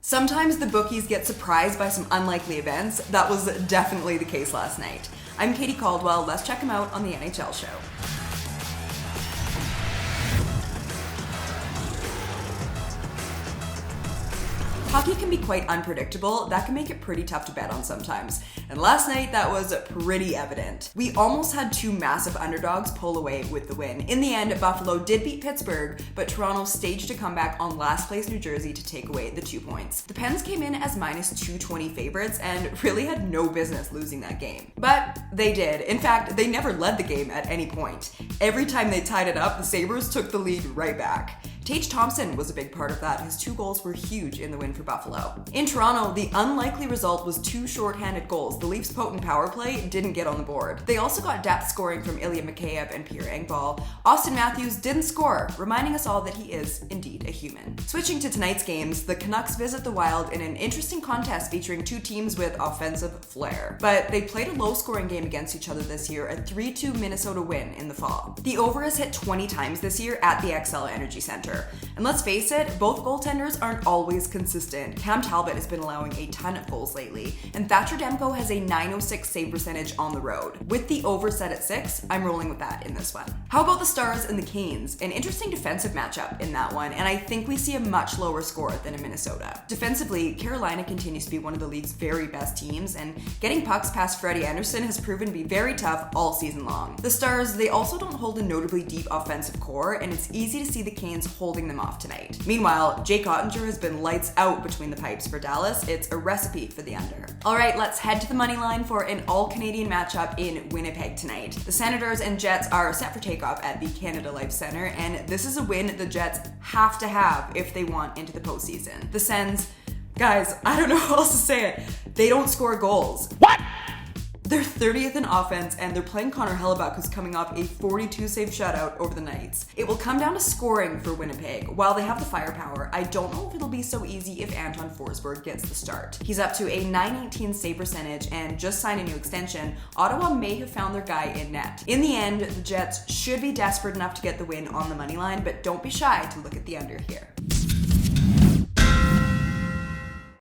Sometimes the bookies get surprised by some unlikely events. That was definitely the case last night. I'm Katie Caldwell. Let's check him out on the NHL Show. Hockey can be quite unpredictable. That can make it pretty tough to bet on sometimes. And last night, that was pretty evident. We almost had two massive underdogs pull away with the win. In the end, Buffalo did beat Pittsburgh, but Toronto staged a comeback on last place New Jersey to take away the 2 points. The Pens came in as minus 220 favorites and really had no business losing that game. But they did. In fact, they never led the game at any point. Every time they tied it up, the Sabres took the lead right back. Tage Thompson was a big part of that. His 2 goals were huge in the win for Buffalo. In Toronto, the unlikely result was 2 shorthanded goals. The Leafs' potent power play didn't get on the board. They also got depth scoring from Ilya Mikheyev and Pierre Engvall. Austin Matthews didn't score, reminding us all that he is indeed a human. Switching to tonight's games, the Canucks visit the Wild in an interesting contest featuring 2 teams with offensive flair. But they played a low-scoring game against each other this year, a 3-2 Minnesota win in the fall. The over has hit 20 times this year at the XL Energy Center. And let's face it, both goaltenders aren't always consistent. Cam Talbot has been allowing a ton of goals lately, and Thatcher Demko has a .906 save percentage on the road. With the over set at 6, I'm rolling with that in this one. How about the Stars and the Canes? An interesting defensive matchup in that one, and I think we see a much lower score than in Minnesota. Defensively, Carolina continues to be one of the league's very best teams, and getting pucks past Freddie Anderson has proven to be very tough all season long. The Stars, they also don't hold a notably deep offensive core, and it's easy to see the Canes holding them off tonight. Meanwhile, Jake Ottinger has been lights out between the pipes for Dallas. It's a recipe for the under. All right, let's head to the money line for an all-Canadian matchup in Winnipeg tonight. The Senators and Jets are set for takeoff at the Canada Life Centre, and this is a win the Jets have to have if they want into the postseason. The Sens, guys, I don't know how else to say it. They don't score goals. What? They're 30th in offense, and they're playing Connor Hellebuck, who's coming off a 42-save shutout over the Knights. It will come down to scoring for Winnipeg. While they have the firepower, I don't know if it'll be so easy if Anton Forsberg gets the start. He's up to a .918 save percentage and just signed a new extension. Ottawa may have found their guy in net. In the end, the Jets should be desperate enough to get the win on the money line, but don't be shy to look at the under here.